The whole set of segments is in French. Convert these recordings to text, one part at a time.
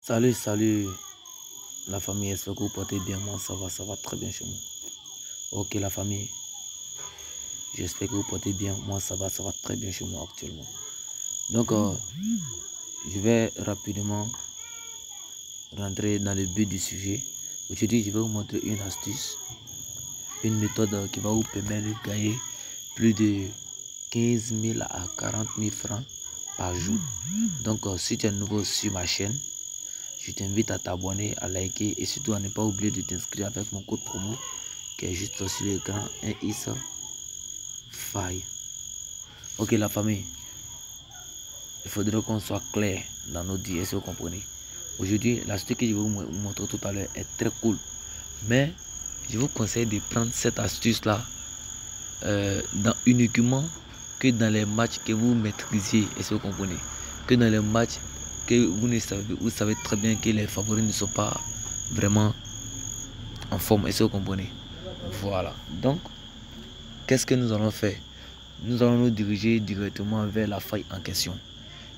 Salut la famille, est-ce que vous portez bien? Moi ça va très bien chez moi. Ok la famille, j'espère que vous portez bien. Moi ça va très bien chez moi actuellement. Donc je vais rapidement rentrer dans le but du sujet. Aujourd'hui je vais vous montrer une astuce, une méthode qui va vous permettre de gagner plus de 15 000 à 40 000 francs par jour. Donc si tu es nouveau sur ma chaîne, je t'invite à t'abonner, à liker et surtout à ne pas oublier de t'inscrire avec mon code promo qui est juste sur l'écran, FAI. Ok la famille, il faudrait qu'on soit clair dans nos dires, est-ce que vous comprenez? Aujourd'hui, l'astuce que je vais vous montrer tout à l'heure est très cool. Mais je vous conseille de prendre cette astuce là uniquement que dans les matchs que vous maîtrisez, est-ce que vous comprenez? Que dans les matchs que vous savez très bien que les favoris ne sont pas vraiment en forme, est-ce que vous comprenez? Voilà, donc qu'est-ce que nous allons faire? Nous allons nous diriger directement vers la faille en question.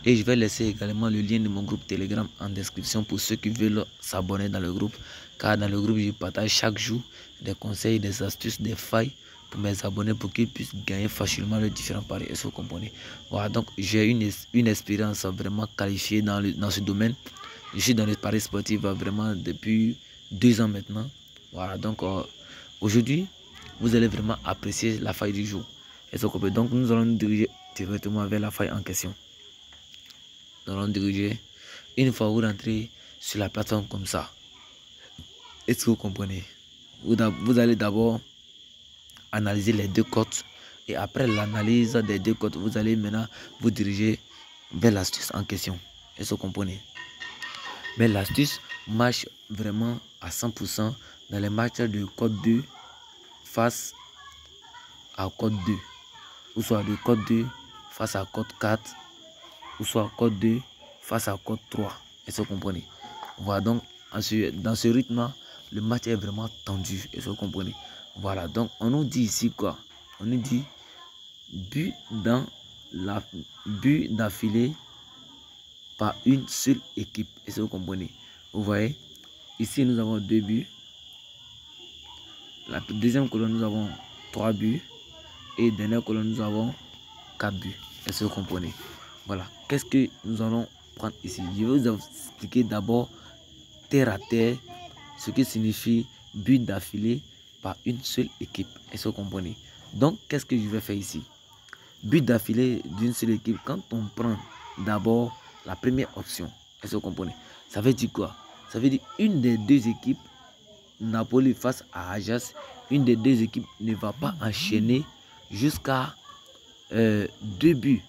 Et je vais laisser également le lien de mon groupe Telegram en description pour ceux qui veulent s'abonner dans le groupe. Car dans le groupe, je partage chaque jour des conseils, des astuces, des failles pour mes abonnés pour qu'ils puissent gagner facilement les différents paris. Est-ce que vous comprenez? Voilà, donc j'ai une expérience vraiment qualifiée dans ce domaine. Je suis dans les paris sportifs vraiment depuis 2 ans maintenant. Voilà, donc aujourd'hui, vous allez vraiment apprécier la faille du jour. Est-ce que vous comprenez? Donc nous allons nous diriger directement vers la faille en question. Nous allons diriger. Une fois vous rentrez sur la plateforme comme ça, est-ce que vous comprenez? Vous allez d'abord analyser les deux cotes et après l'analyse des deux cotes, vous allez maintenant vous diriger vers l'astuce en question. Est-ce que vous comprenez? Mais l'astuce marche vraiment à 100% dans les matchs de code 2 face à code 2, ou soit de code 2 face à code 4, ou soit code 2 face à code 3. Est-ce que vous comprenez? Voilà, donc dans ce rythme, le match est vraiment tendu. Est-ce que vous comprenez? Voilà, donc on nous dit ici quoi? On nous dit but d'affilée par une seule équipe. Est-ce que vous comprenez? Vous voyez, ici nous avons 2 buts. La deuxième colonne, nous avons 3 buts. Et dernière colonne, nous avons 4 buts. Est-ce que vous comprenez? Voilà. Qu'est-ce que nous allons prendre ici? Je vais vous expliquer d'abord terre à terre ce qui signifie but d'affilée par une seule équipe. Est-ce que vous comprenez? Donc, qu'est-ce que je vais faire ici? But d'affilée d'une seule équipe. Quand on prend d'abord la première option, est-ce que vous comprenez? Ça veut dire quoi? Ça veut dire une des deux équipes, Napoli face à Ajax, une des deux équipes ne va pas enchaîner jusqu'à 2 buts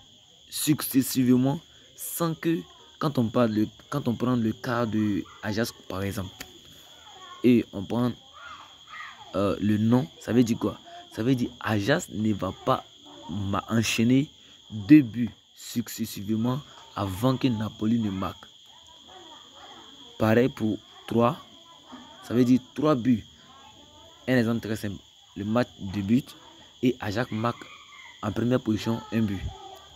successivement sans que quand on prend le cas de Ajax par exemple et on prend le nom, ça veut dire quoi? Ça veut dire Ajax ne va pas enchaîner 2 buts successivement avant que Napoli ne marque. Pareil pour 3, ça veut dire 3 buts. Un exemple très simple, le match débute et Ajax marque en première position 1 but.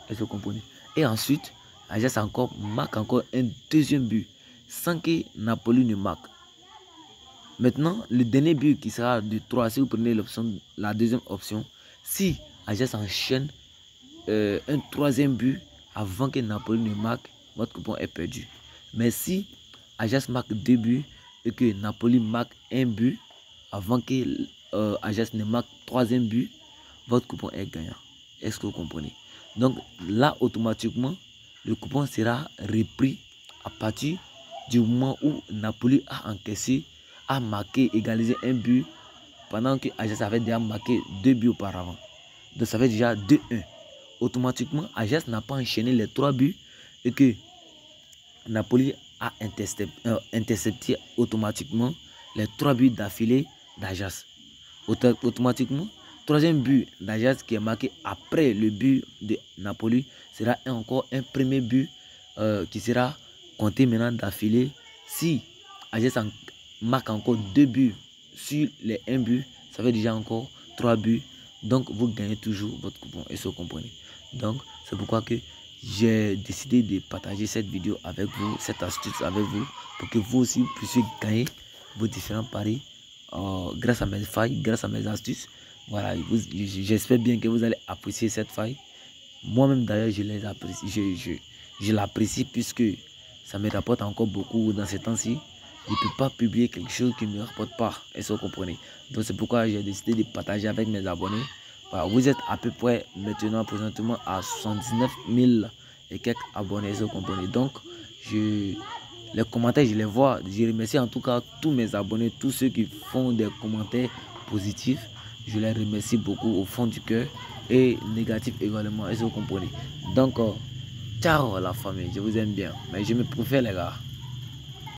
Est-ce que vous comprenez? Et ensuite, Ajax marque encore un deuxième but sans que Napoli ne marque. Maintenant, le dernier but qui sera de 3, si vous prenez la deuxième option, si Ajax enchaîne un troisième but avant que Napoli ne marque, votre coupon est perdu. Mais si Ajax marque 2 buts et que Napoli marque 1 but avant que Ajax ne marque troisième but, votre coupon est gagnant. Est-ce que vous comprenez? Donc là, automatiquement, le coupon sera repris à partir du moment où Napoli a encaissé, a marqué, égalisé un but pendant que Ajax avait déjà marqué 2 buts auparavant. Donc ça fait déjà 2-1. Automatiquement, Ajax n'a pas enchaîné les 3 buts et que Napoli a intercepté automatiquement les 3 buts d'affilée d'Ajax. Automatiquement, troisième but d'Ajax qui est marqué après le but de Napoli sera encore un premier but qui sera compté maintenant d'affilée. Si Ajax marque encore 2 buts sur les 1 but, ça fait déjà encore 3 buts. Donc vous gagnez toujours votre coupon. Est-ce que vous comprenez? Donc c'est pourquoi que j'ai décidé de partager cette vidéo avec vous, cette astuce avec vous, pour que vous aussi puissiez gagner vos différents paris grâce à mes failles, grâce à mes astuces. Voilà, j'espère bien que vous allez apprécier cette faille. Moi-même d'ailleurs, je les apprécie, je l'apprécie puisque ça me rapporte encore beaucoup dans ces temps-ci. Je ne peux pas publier quelque chose qui ne me rapporte pas, est-ce que vous comprenez? Donc c'est pourquoi j'ai décidé de partager avec mes abonnés. Voilà, vous êtes à peu près maintenant présentement à 79 000 et quelques abonnés, est-ce que vous comprenez? Donc les commentaires, je les vois. Je remercie en tout cas tous mes abonnés, tous ceux qui font des commentaires positifs. Je les remercie beaucoup au fond du cœur, et négatifs également, est-ce que vous comprenez? Donc ciao la famille, je vous aime bien, mais je me préfère les gars.